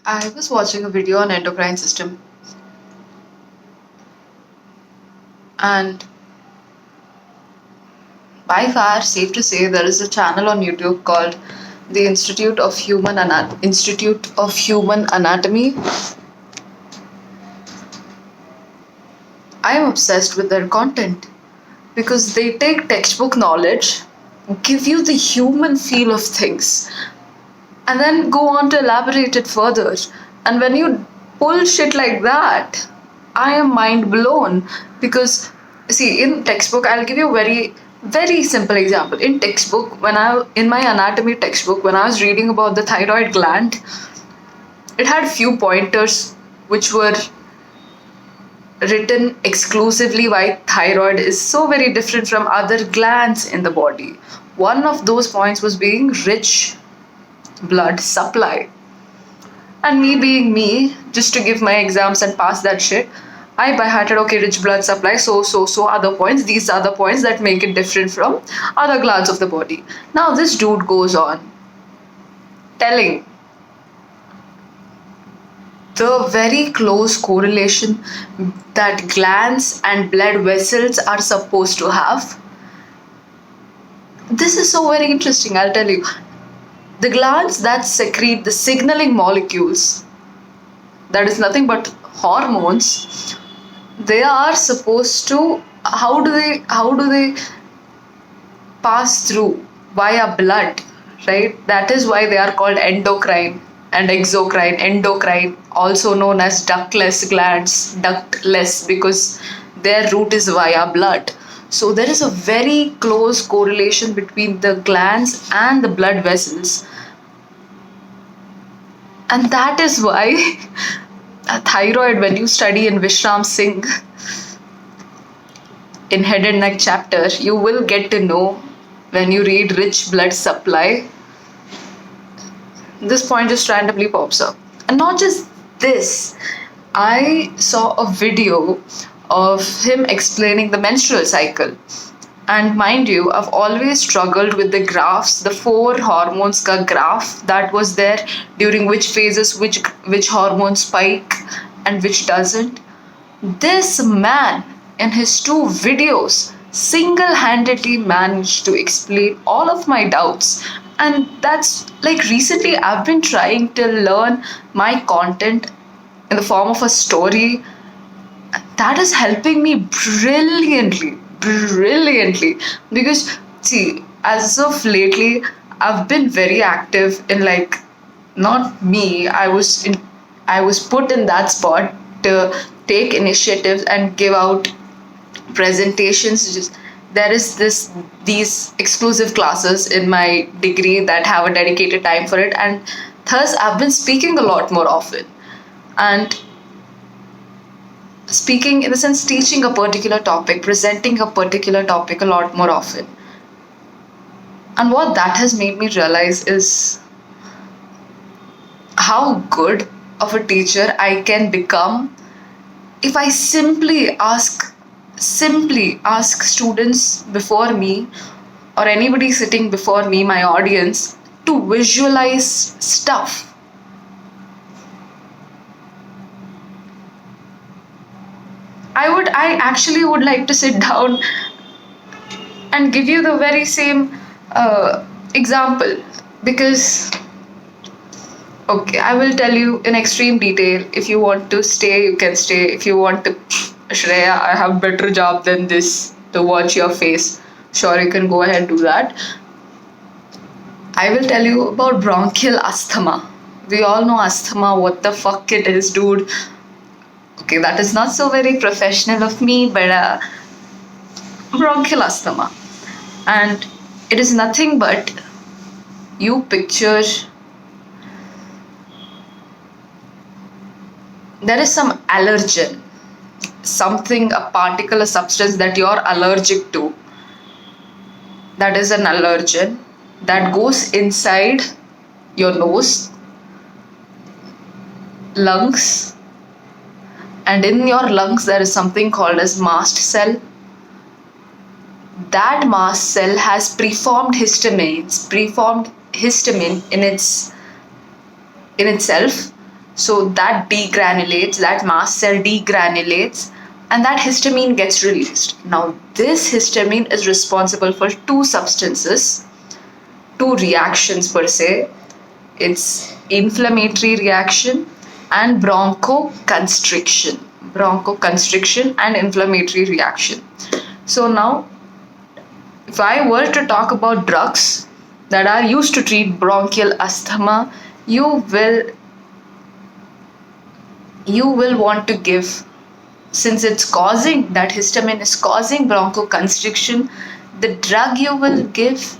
I was watching a video on endocrine system, and by far safe to say there is a channel on YouTube called the Institute of Human Anatomy. I am obsessed with their content because they take textbook knowledge, give you the human feel of things, and then go on to elaborate it further. And when you pull shit like that, I am mind blown because see, in textbook, I'll give you a very simple example. In textbook, in my anatomy textbook, when I was reading about the thyroid gland, it had few pointers which were written exclusively why thyroid is so very different from other glands in the body. One of those points was being rich blood supply. And me being me, just to give my exams and pass that shit, I by hearted okay, rich blood supply, so other points, these are the points that make it different from other glands of the body. Now this dude goes on telling the very close correlation that glands and blood vessels are supposed to have. This is so very interesting, I'll tell you. The glands that secrete the signaling molecules, that is nothing but hormones, they are supposed to, how do they pass through via blood, right? That is why they are called endocrine and exocrine. Endocrine, also known as ductless glands, ductless because their route is via blood. So there is a very close correlation between the glands and the blood vessels. And that is why a thyroid, when you study in Vishram Singh in head and neck chapter, you will get to know when you read rich blood supply, this point just randomly pops up. And not just this, I saw a video of him explaining the menstrual cycle. And mind you, I've always struggled with the graphs, the 4 hormones ka graph that was there, during which phases which hormones spike and which doesn't. This man in his 2 videos single-handedly managed to explain all of my doubts. And that's like recently I've been trying to learn my content in the form of a story. That is helping me brilliantly because see, as of lately I've been very active in, like, not me, I was put in that spot to take initiatives and give out presentations. There is these exclusive classes in my degree that have a dedicated time for it, and thus I've been speaking a lot more often. And speaking in the sense teaching a particular topic, presenting a particular topic a lot more often. And what that has made me realize is how good of a teacher I can become if I simply ask students before me or anybody sitting before me, my audience, to visualize stuff. I actually would like to sit down and give you the very same example, because okay, I will tell you in extreme detail. If you want to stay, you can stay. If you want to, Shreya, I have better job than this to watch your face. Sure, you can go ahead and do that. I will tell you about bronchial asthma. We all know asthma, what the fuck it is, dude. Okay, that is not so very professional of me, but bronchial asthma. And it is nothing but, you picture, there is some allergen, something, a particle, a substance that you're allergic to. That is an allergen that goes inside your nose, lungs, and in your lungs there is something called as mast cell. That mast cell has preformed histamine in itself, So that degranulates, that mast cell degranulates, and that histamine gets released. Now, this histamine is responsible for two substances, two reactions per se. It's inflammatory reaction and bronchoconstriction. Bronchoconstriction and inflammatory reaction. So now, if I were to talk about drugs that are used to treat bronchial asthma, you will want to give, since it's causing, that histamine is causing bronchoconstriction, the drug you will give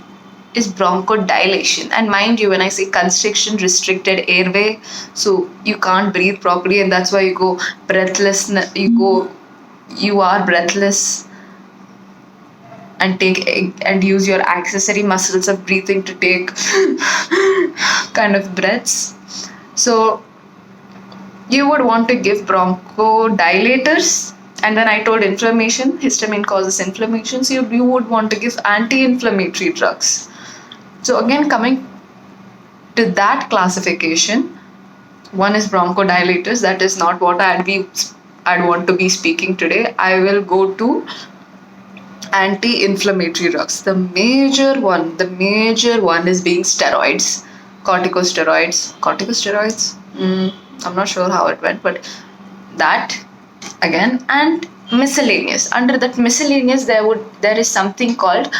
is bronchodilation. And mind you, when I say constriction, restricted airway, so you can't breathe properly, and that's why you go breathless, you are breathless, and use your accessory muscles of breathing to take kind of breaths. So you would want to give bronchodilators. And then I told inflammation, histamine causes inflammation, so you would want to give anti-inflammatory drugs. So again, coming to that classification, one is bronchodilators. That is not what I'd want to be speaking today. I will go to anti-inflammatory drugs. The major one is being steroids, corticosteroids. I'm not sure how it went, but that again, and miscellaneous. Under that miscellaneous, there is something called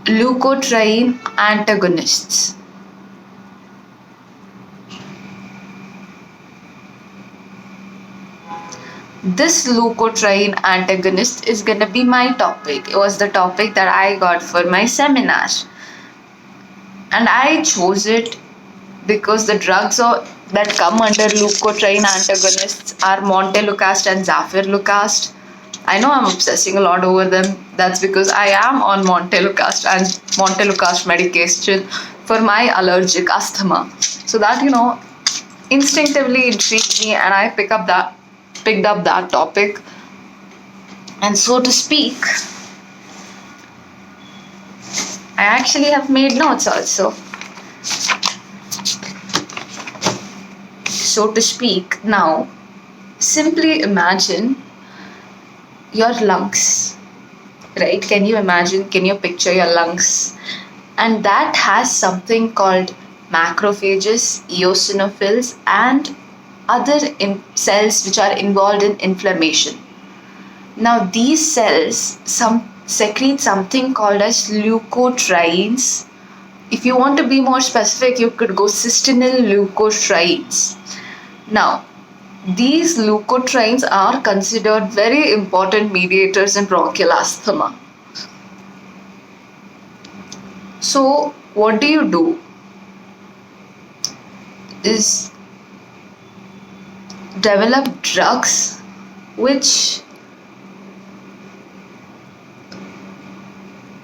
leukotriene antagonists. This leukotriene antagonist is going to be my topic. It was the topic that I got for my seminar, and I chose it because the drugs that come under leukotriene antagonists are montelukast and zafirlukast. I know I'm obsessing a lot over them. That's because I am on montelukast medication for my allergic asthma. So that, instinctively intrigued me, and I picked up that topic. And so to speak, I actually have made notes also. So to speak, now simply imagine your lungs, right? Can you picture your lungs? And that has something called macrophages, eosinophils, and other cells which are involved in inflammation. Now these cells secrete something called as leukotrienes. If you want to be more specific, you could go cystinyl leukotrienes. Now, these leukotrienes are considered very important mediators in bronchial asthma. So, what do is develop drugs which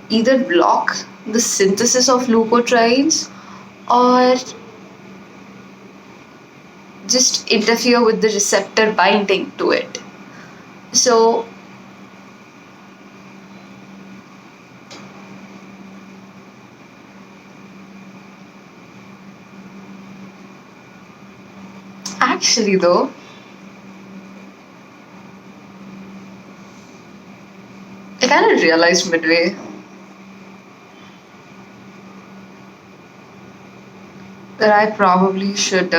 either block the synthesis of leukotrienes or just interfere with the receptor binding to it. So actually though, I kind of realized midway that I probably should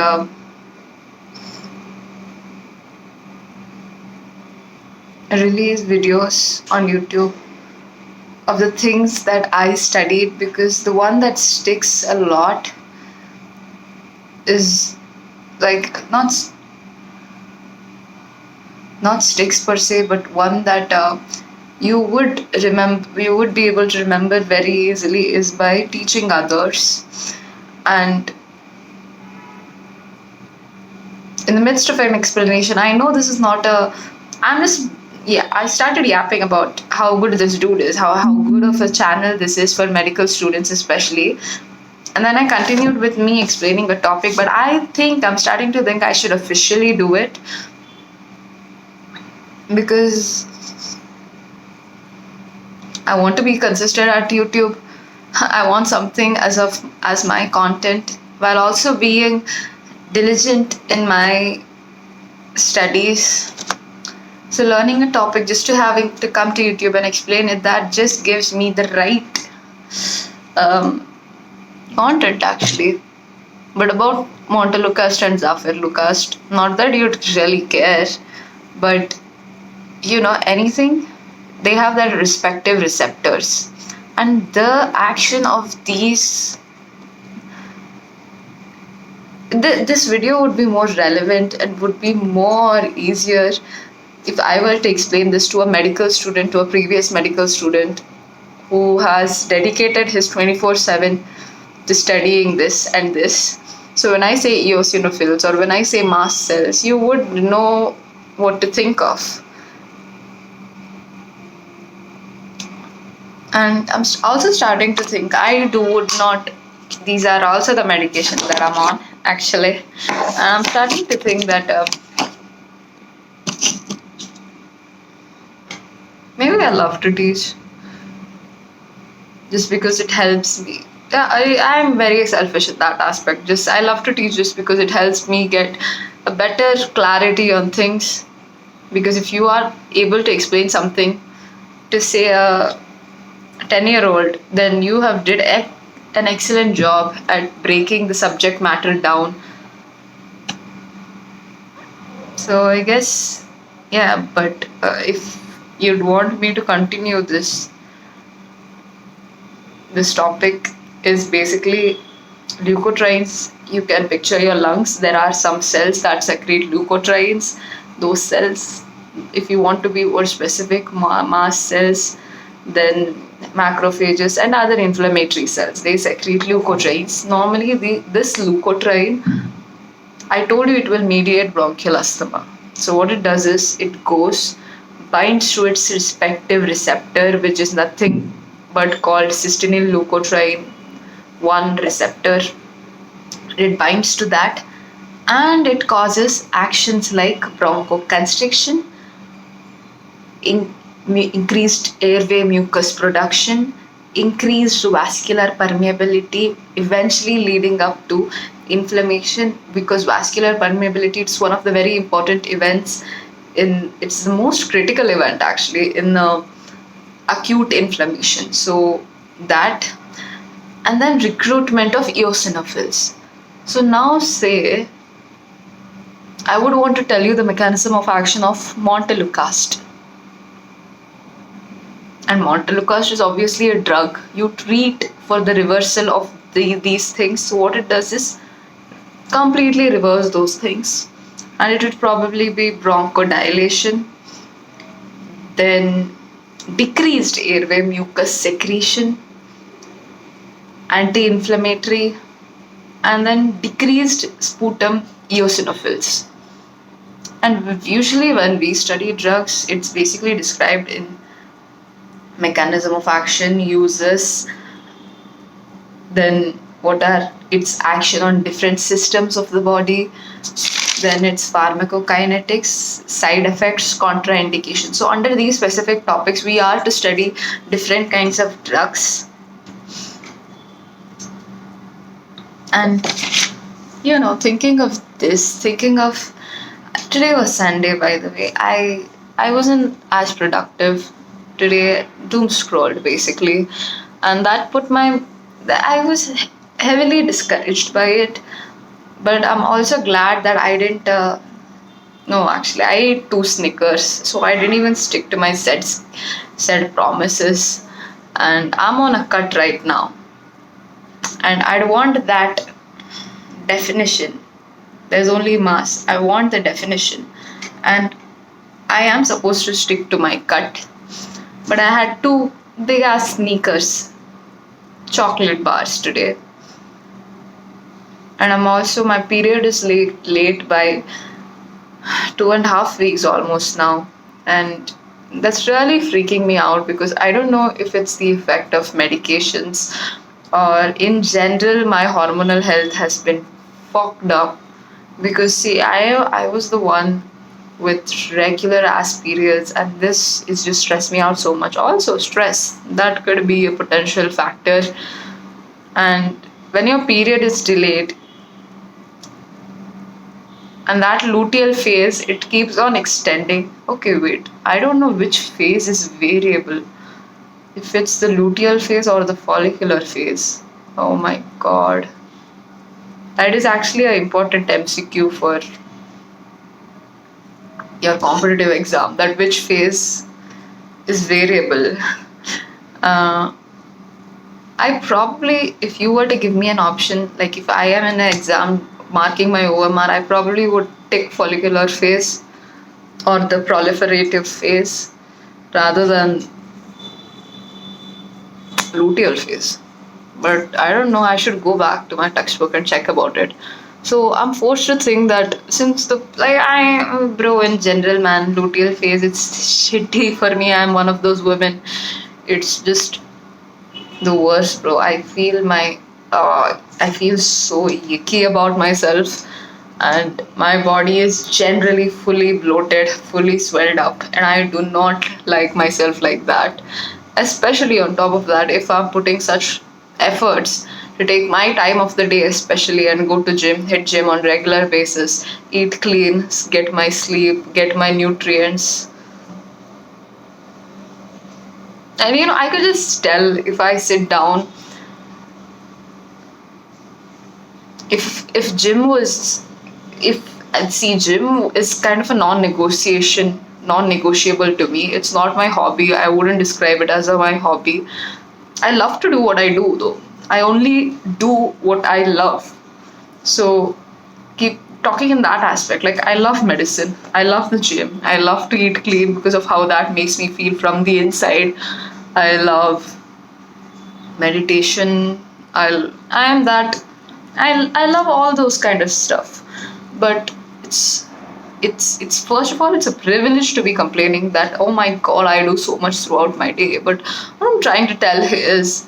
release videos on YouTube of the things that I studied, because the one that sticks a lot is like not sticks per se, but one that you would be able to remember very easily is by teaching others. And in the midst of an explanation, I know this is not I started yapping about how good this dude is, how good of a channel this is for medical students especially. And then I continued with me explaining a topic, but I'm starting to think I should officially do it, because I want to be consistent at YouTube. I want something as my content, while also being diligent in my studies. So learning a topic just to having to come to YouTube and explain it, that just gives me the right content actually. But about Montelukast and Zafir Lukast, not that you'd really care, but anything, they have their respective receptors. And the action of this video would be more relevant and would be more easier if I were to explain this to a medical student, to a previous medical student who has dedicated his 24/7 to studying this and this. So when I say eosinophils or when I say mast cells, you would know what to think of. And I'm also starting to think these are also the medications that I'm on actually. And I'm starting to think that maybe I love to teach just because it helps me. Yeah, I'm very selfish in that aspect. Just I love to teach just because it helps me get a better clarity on things. Because if you are able to explain something to say a 10-year-old, then you have did an excellent job at breaking the subject matter down. So I guess, yeah, but if you'd want me to continue this topic is basically leukotrienes. You can picture your lungs. There are some cells that secrete leukotrienes. Those cells, if you want to be more specific, mast cells, then macrophages and other inflammatory cells, they secrete leukotrienes. Normally, this leukotriene, I told you it will mediate bronchial asthma. So what it does is it binds to its respective receptor, which is nothing but called cysteine leukotriene 1 receptor. It binds to that and it causes actions like bronchoconstriction, increased airway mucus production, increased vascular permeability, eventually leading up to inflammation, because vascular permeability is one of the very important events it's the most critical event actually in acute inflammation. So that, and then recruitment of eosinophils. So now say I would want to tell you the mechanism of action of Montelukast. And Montelukast is obviously a drug. You treat for the reversal of these things. So what it does is completely reverse those things. And it would probably be bronchodilation, then decreased airway mucus secretion, anti-inflammatory, and then decreased sputum eosinophils. And usually when we study drugs, it's basically described in mechanism of action, uses, then what are its action on different systems of the body, then its pharmacokinetics, side effects, contraindications. So under these specific topics, we are to study different kinds of drugs. And thinking of today was Sunday, by the way. I wasn't as productive today, doom scrolled basically, and that I was heavily discouraged by it. But I'm also glad that I didn't no, actually I ate 2 Snickers, so I didn't even stick to my said promises, and I'm on a cut right now, and I'd want that definition. There's only mass. I want the definition, and I am supposed to stick to my cut. But I had 2 big ass Snickers chocolate bars today. And my period is late by 2.5 weeks almost now. And that's really freaking me out, because I don't know if it's the effect of medications or in general my hormonal health has been fucked up. Because see, I was the one with regular ass periods, and this is just stressed me out so much. Also stress, that could be a potential factor. And when your period is delayed, And that luteal phase, it keeps on extending. Okay, wait, I don't know which phase is variable, if it's the luteal phase or the follicular phase. Oh my god, that is actually an important MCQ for your competitive exam, that which phase is variable. uh, I probably, if you were to give me an option, like if I am in an exam marking my OMR, I probably would take follicular phase or the proliferative phase rather than luteal phase. But I don't know, I should go back to my textbook and check about it. So I'm forced to think that since the, like, bro, in general, man, luteal phase, it's shitty for me. I'm one of those women. It's just the worst, bro. I feel so icky about myself, and my body is generally fully bloated, fully swelled up, and I do not like myself like that. Especially on top of that, if I'm putting such efforts to take my time of the day, especially, and go to gym, hit gym on regular basis, eat clean, get my sleep, get my nutrients. And I could just tell if I sit down, if gym was, if and see, gym is kind of a non-negotiable to me. It's not my hobby. I wouldn't describe it as my hobby. I love to do what I do, though. I only do what I love. So keep talking in that aspect. Like, I love medicine, I love the gym, I love to eat clean because of how that makes me feel from the inside. I love meditation. I am that. I love all those kind of stuff. But it's first of all, it's a privilege to be complaining that, oh my god, I do so much throughout my day. But what I'm trying to tell is,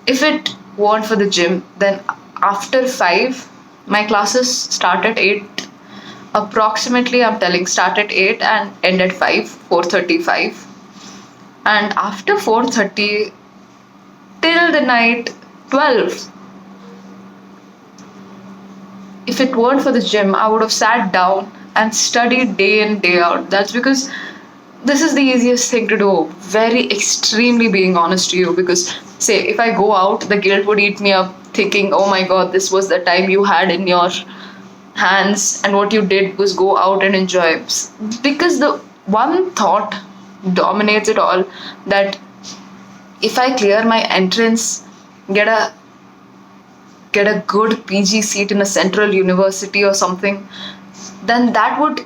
if it weren't for the gym, then after 5, my classes start at 8 approximately. I'm telling, start at 8 and end at 4:35. And after 4:30 till the night 12, if it weren't for the gym, I would have sat down and studied day in, day out. That's because this is the easiest thing to do. Very extremely being honest to you. Because, say, if I go out, the guilt would eat me up, thinking, oh my god, this was the time you had in your hands, and what you did was go out and enjoy. Because the one thought dominates it all, that if I clear my entrance, get a good PG seat in a central university or something, then that would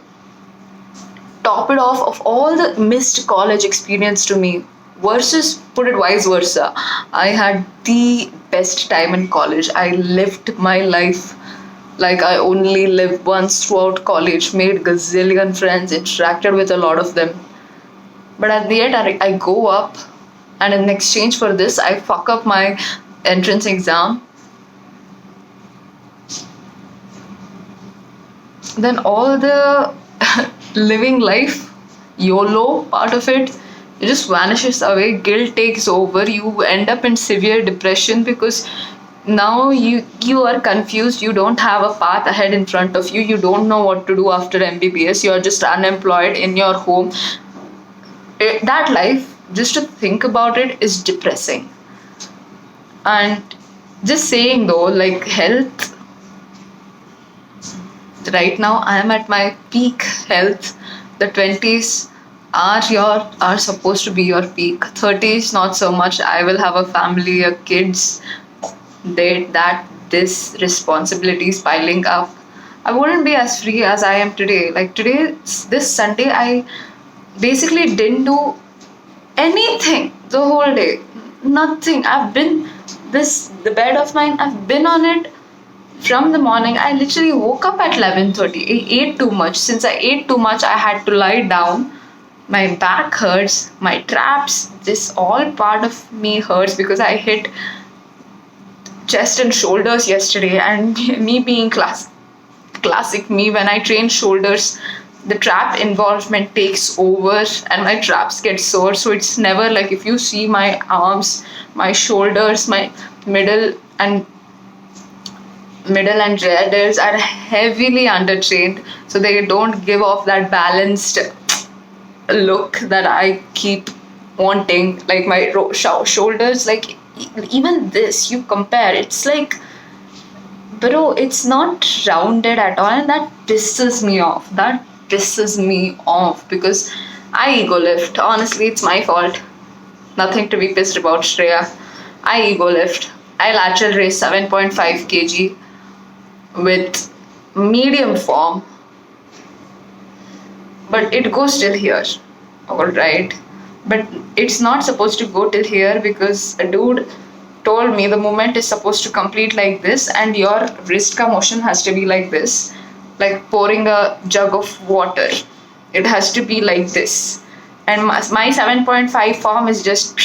top it off of all the missed college experience to me. Versus, put it vice versa, I had the best time in college. I lived my life like I only lived once throughout college, made gazillion friends, interacted with a lot of them. But at the end, I go up, and in exchange for this, I fuck up my entrance exam. Then all the living life, YOLO part of it, it just vanishes away. Guilt takes over. You end up in severe depression because now you are confused. You don't have a path ahead in front of you. You don't know what to do after MBBS. You are just unemployed in your home. That life, just to think about it, is depressing. And just saying though, like, health, right now I am at my peak health. The 20s are supposed to be your peak. 30s not so much. I will have a family, a kids, this responsibilities piling up. I wouldn't be as free as I am today. Like today, this Sunday, I basically didn't do anything the whole day. Nothing. The bed of mine, I've been on it from the morning. I literally woke up at 11:30. I ate too much. Since I ate too much, I had to lie down. My back hurts, my traps, this all part of me hurts because I hit chest and shoulders yesterday. And me being classic me, when I train shoulders, the trap involvement takes over and my traps get sore. So it's never like, if you see my arms, my shoulders, my middle and middle and riders are heavily undertrained, so they don't give off that balanced look that I keep wanting. Like my shoulders, like even this, you compare, it's like, bro, it's not rounded at all, and that pisses me off. That pisses me off because I ego lift. Honestly, it's my fault. Nothing to be pissed about, Shreya. I ego lift. I lateral raise 7.5 kg with medium form, but it goes till here. Alright. But it's not supposed to go till here because a dude told me the movement is supposed to complete like this and your wrist ka motion has to be like this, like pouring a jug of water. It has to be like this. And my 7.5 form is just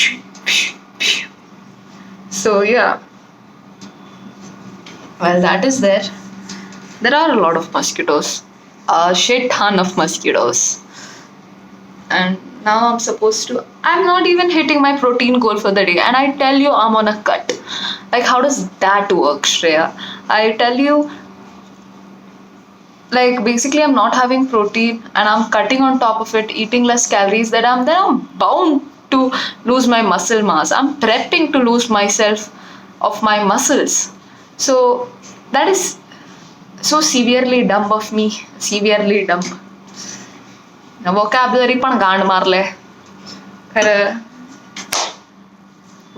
so yeah. Well, that is there. There are a lot of mosquitoes. A shit ton of mosquitoes. And now I'm not even hitting my protein goal for the day. And I tell you, I'm on a cut. Like, how does that work, Shreya? I tell you, like, basically, I'm not having protein and I'm cutting on top of it, eating less calories, then I'm bound to lose my muscle mass. I'm prepping to lose myself of my muscles. So, that is so severely dumb of me. Severely dumb. Vocabulary પણ ગાંડ માર લે.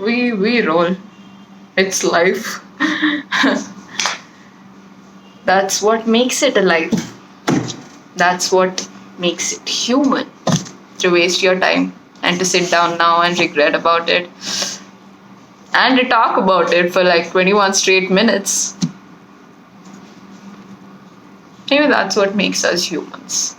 We roll. It's life. That's what makes it alive. That's what makes it human. To waste your time and to sit down now and regret about it. And to talk about it for like 21 straight minutes. Maybe that's what makes us humans.